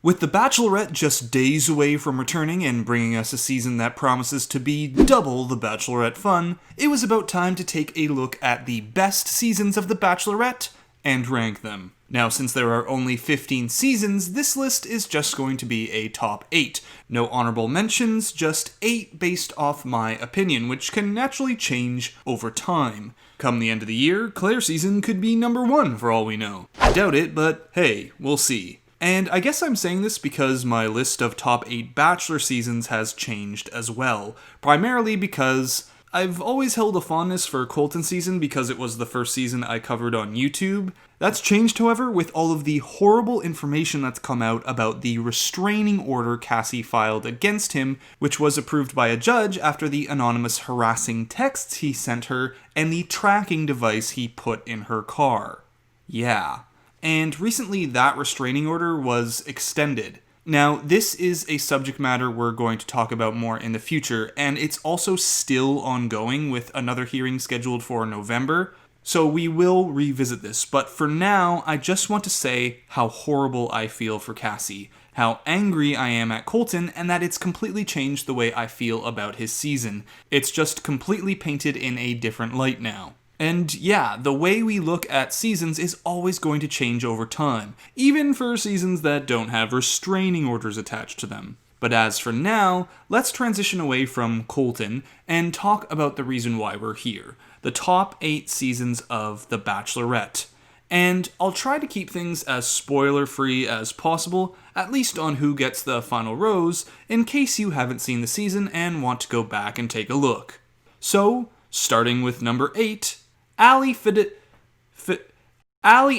With The Bachelorette just days away from returning and bringing us a season that promises to be double the Bachelorette fun, it was about time to take a look at the best seasons of The Bachelorette and rank them. Now, since there are only 15 seasons, this list is just going to be a top 8. No honorable mentions, just 8 based off my opinion, which can naturally change over time. Come the end of the year, Claire's season could be number 1 for all we know. I doubt it, but hey, we'll see. And I guess I'm saying this because my list of top 8 Bachelor seasons has changed as well, primarily because I've always held a fondness for Colton's season because it was the first season I covered on YouTube. That's changed, however, with all of the horrible information that's come out about the restraining order Cassie filed against him, which was approved by a judge after the anonymous harassing texts he sent her and the tracking device he put in her car. Yeah. And recently that restraining order was extended. Now, this is a subject matter we're going to talk about more in the future, and it's also still ongoing with another hearing scheduled for November, so we will revisit this. But for now, I just want to say how horrible I feel for Cassie, how angry I am at Colton, and that it's completely changed the way I feel about his season. It's just completely painted in a different light now. And yeah, the way we look at seasons is always going to change over time, even for seasons that don't have restraining orders attached to them. But as for now, let's transition away from Colton and talk about the reason why we're here, the top 8 seasons of The Bachelorette. And I'll try to keep things as spoiler-free as possible, at least on who gets the final rose, in case you haven't seen the season and want to go back and take a look. So, starting with number 8, Ali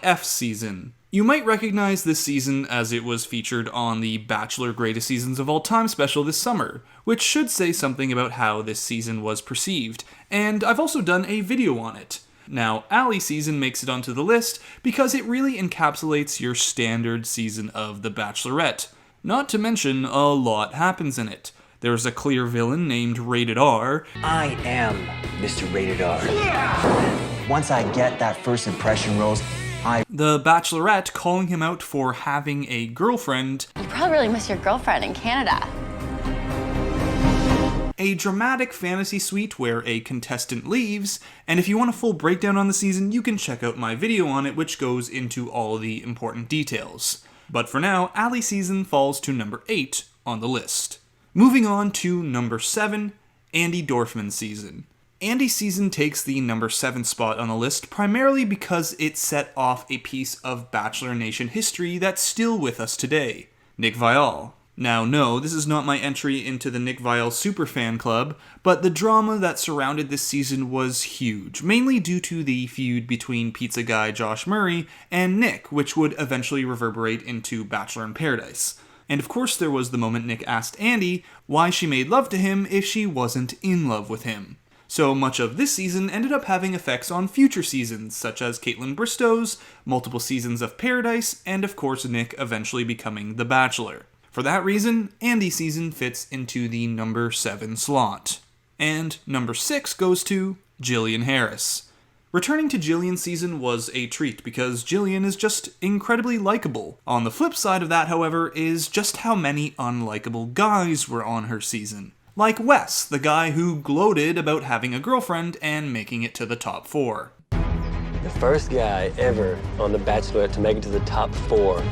F season. You might recognize this season as it was featured on the Bachelor Greatest Seasons of All Time special this summer, which should say something about how this season was perceived, and I've also done a video on it. Now, Ali season makes it onto the list because it really encapsulates your standard season of The Bachelorette. Not to mention, a lot happens in it. There's a clear villain named Rated R. I am Mr. Rated R. Yeah! Once I get that first impression rose, The Bachelorette calling him out for having a girlfriend. You probably really miss your girlfriend in Canada. A dramatic fantasy suite where a contestant leaves, and if you want a full breakdown on the season, you can check out my video on it, which goes into all the important details. But for now, Ali season falls to number 8 on the list. Moving on to number 7, Andy Dorfman season. Andy season takes the number 7 spot on the list primarily because it set off a piece of Bachelor Nation history that's still with us today, Nick Viall. Now no, this is not my entry into the Nick Viall superfan club, but the drama that surrounded this season was huge, mainly due to the feud between pizza guy Josh Murray and Nick, which would eventually reverberate into Bachelor in Paradise. And of course there was the moment Nick asked Andy why she made love to him if she wasn't in love with him. So much of this season ended up having effects on future seasons, such as Caitlin Bristow's, multiple seasons of Paradise, and of course Nick eventually becoming The Bachelor. For that reason, Andy season fits into the number 7 slot. And number 6 goes to Jillian Harris. Returning to Jillian season was a treat because Jillian is just incredibly likable. On the flip side of that, however, is just how many unlikable guys were on her season. Like Wes, the guy who gloated about having a girlfriend and making it to the top 4. The first guy ever on The Bachelorette to make it to the top 4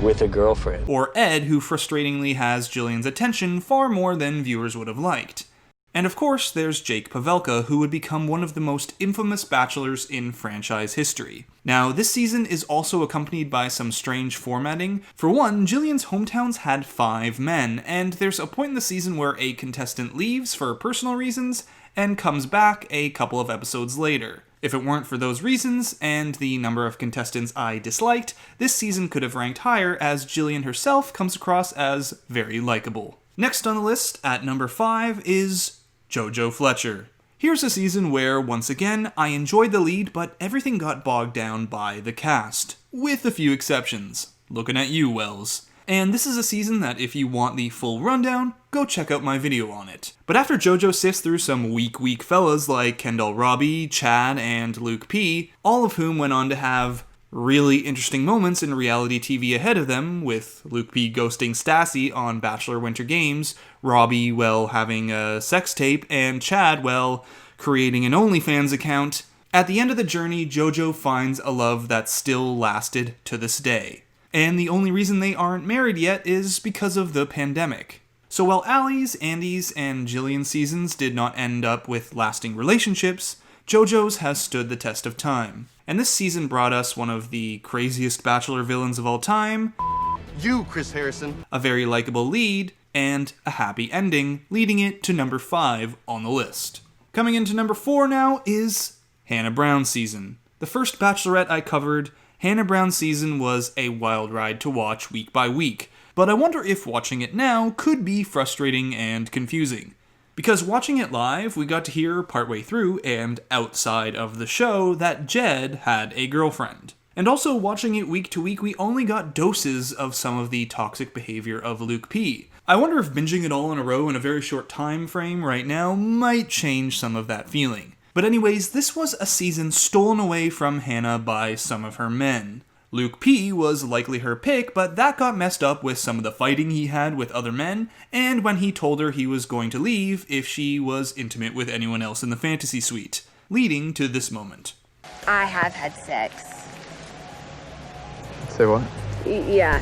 with a girlfriend. Or Ed, who frustratingly has Jillian's attention far more than viewers would have liked. And of course, there's Jake Pavelka, who would become one of the most infamous bachelors in franchise history. Now, this season is also accompanied by some strange formatting. For one, Jillian's hometowns had 5 men, and there's a point in the season where a contestant leaves for personal reasons and comes back a couple of episodes later. If it weren't for those reasons, and the number of contestants I disliked, this season could have ranked higher as Jillian herself comes across as very likable. Next on the list, at number 5, is Jojo Fletcher. Here's a season where, once again, I enjoyed the lead, but everything got bogged down by the cast. With a few exceptions. Looking at you, Wells. And this is a season that if you want the full rundown, go check out my video on it. But after JoJo sifts through some weak fellas like Kendall Robbie, Chad, and Luke P., all of whom went on to have really interesting moments in reality TV ahead of them, with Luke P ghosting Stassi on Bachelor Winter Games, Robbie, well, having a sex tape, and Chad, well, creating an OnlyFans account. At the end of the journey, Jojo finds a love that still lasted to this day. And the only reason they aren't married yet is because of the pandemic. So while Allie's, Andy's, and Jillian's seasons did not end up with lasting relationships, Jojo's has stood the test of time. And this season brought us one of the craziest Bachelor villains of all time, You, Chris Harrison. a very likable lead, and a happy ending, leading it to number 5 on the list. Coming into number 4 now is Hannah Brown's season. The first Bachelorette I covered, Hannah Brown's season was a wild ride to watch week by week, but I wonder if watching it now could be frustrating and confusing. Because watching it live, we got to hear partway through and outside of the show that Jed had a girlfriend. And also watching it week to week, we only got doses of some of the toxic behavior of Luke P. I wonder if binging it all in a row in a very short time frame right now might change some of that feeling. But anyways, this was a season stolen away from Hannah by some of her men. Luke P was likely her pick, but that got messed up with some of the fighting he had with other men, and when he told her he was going to leave if she was intimate with anyone else in the fantasy suite, leading to this moment. I have had sex. Say what? Yeah,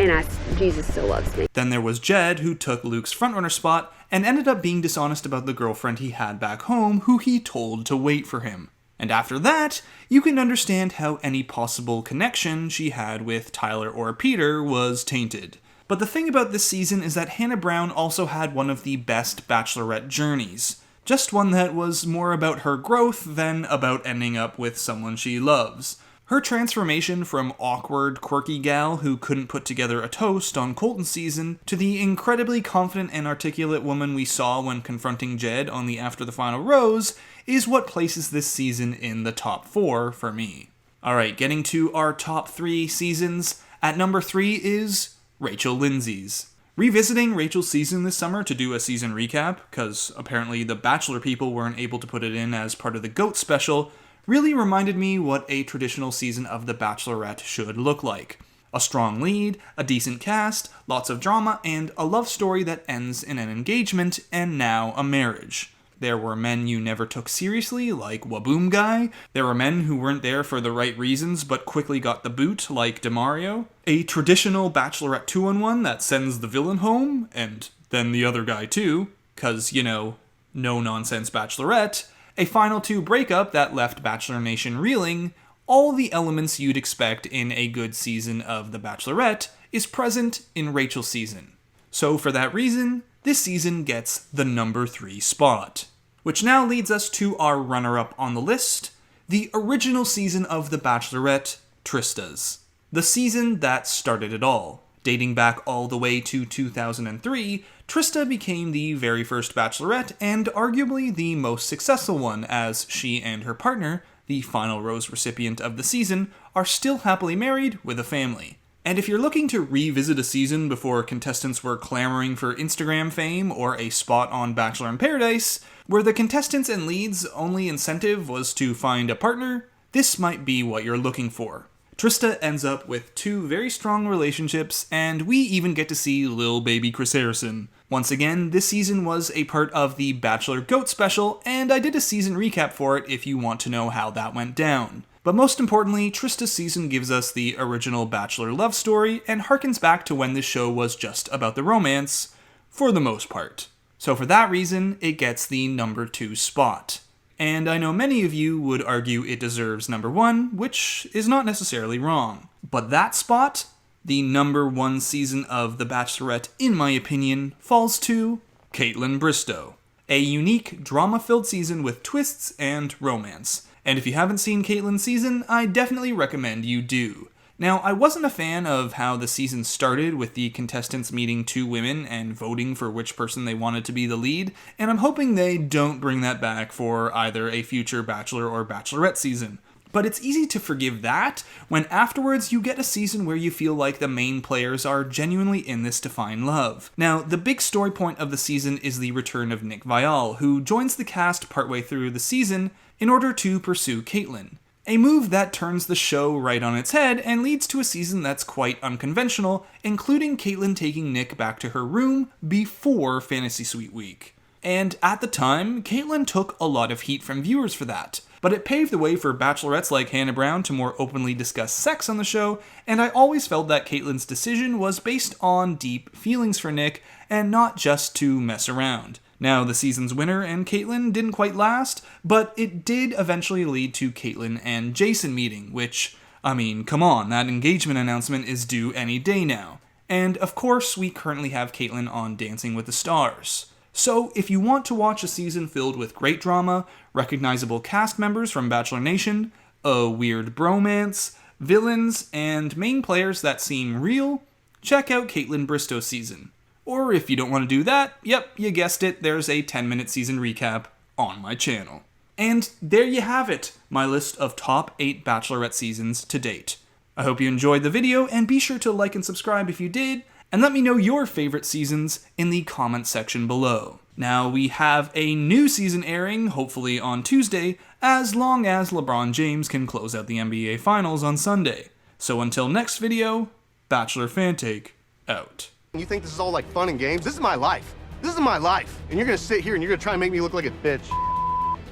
and Jesus still loves me. Then there was Jed, who took Luke's frontrunner spot and ended up being dishonest about the girlfriend he had back home, who he told to wait for him. And after that, you can understand how any possible connection she had with Tyler or Peter was tainted. But the thing about this season is that Hannah Brown also had one of the best Bachelorette journeys. Just one that was more about her growth than about ending up with someone she loves. Her transformation from awkward, quirky gal who couldn't put together a toast on Colton's season to the incredibly confident and articulate woman we saw when confronting Jed on the After the Final Rose is what places this season in the top 4 for me. Alright, getting to our top 3 seasons. At number 3 is Rachel Lindsey's. Revisiting Rachel's season this summer to do a season recap, because apparently the Bachelor people weren't able to put it in as part of the GOAT special, really reminded me what a traditional season of The Bachelorette should look like. A strong lead, a decent cast, lots of drama, and a love story that ends in an engagement and now a marriage. There were men you never took seriously, like Waboom Guy. There were men who weren't there for the right reasons but quickly got the boot, like DeMario. A traditional Bachelorette 2-on-1 that sends the villain home, and then the other guy too, 'cause, you know, no-nonsense Bachelorette. A final 2 breakup that left Bachelor Nation reeling. All the elements you'd expect in a good season of The Bachelorette is present in Rachel's season. So for that reason, this season gets the number 3 spot. Which now leads us to our runner-up on the list, the original season of The Bachelorette, Trista's. The season that started it all. Dating back all the way to 2003, Trista became the very first Bachelorette and arguably the most successful one, as she and her partner, the final rose recipient of the season, are still happily married with a family. And if you're looking to revisit a season before contestants were clamoring for Instagram fame or a spot on Bachelor in Paradise, where the contestants and leads' only incentive was to find a partner, this might be what you're looking for. Trista ends up with 2 very strong relationships, and we even get to see lil baby Chris Harrison. Once again, this season was a part of the Bachelor GOAT special, and I did a season recap for it if you want to know how that went down. But most importantly, Trista's season gives us the original Bachelor love story and harkens back to when this show was just about the romance, for the most part. So for that reason, it gets the number 2 spot. And I know many of you would argue it deserves number 1, which is not necessarily wrong. But that spot, the number 1 season of The Bachelorette, in my opinion, falls to Kaitlyn Bristowe. A unique, drama-filled season with twists and romance. And if you haven't seen Kaitlyn's season, I definitely recommend you do. Now, I wasn't a fan of how the season started with the contestants meeting 2 women and voting for which person they wanted to be the lead, and I'm hoping they don't bring that back for either a future Bachelor or Bachelorette season. But it's easy to forgive that when afterwards you get a season where you feel like the main players are genuinely in this to find love. Now, the big story point of the season is the return of Viall, who joins the cast partway through the season in order to pursue Kaitlyn. A move that turns the show right on its head and leads to a season that's quite unconventional, including Caitlyn taking Nick back to her room before Fantasy Suite Week. And at the time, Caitlyn took a lot of heat from viewers for that, but it paved the way for bachelorettes like Hannah Brown to more openly discuss sex on the show, and I always felt that Caitlyn's decision was based on deep feelings for Nick, and not just to mess around. Now, the season's winner and Caitlyn didn't quite last, but it did eventually lead to Caitlyn and Jason meeting, which, I mean, come on, that engagement announcement is due any day now. And of course, we currently have Caitlyn on Dancing with the Stars. So, if you want to watch a season filled with great drama, recognizable cast members from Bachelor Nation, a weird bromance, villains, and main players that seem real, check out Caitlyn Bristow's season. Or if you don't want to do that, yep, you guessed it, there's a 10-minute season recap on my channel. And there you have it, my list of top 8 Bachelorette seasons to date. I hope you enjoyed the video, and be sure to like and subscribe if you did, and let me know your favorite seasons in the comment section below. Now, we have a new season airing, hopefully on Tuesday, as long as LeBron James can close out the NBA Finals on Sunday. So until next video, Bachelor Fantake out. You think this is all like fun and games? This is my life. This is my life. And you're gonna sit here and you're gonna try and make me look like a bitch.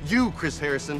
You, Chris Harrison.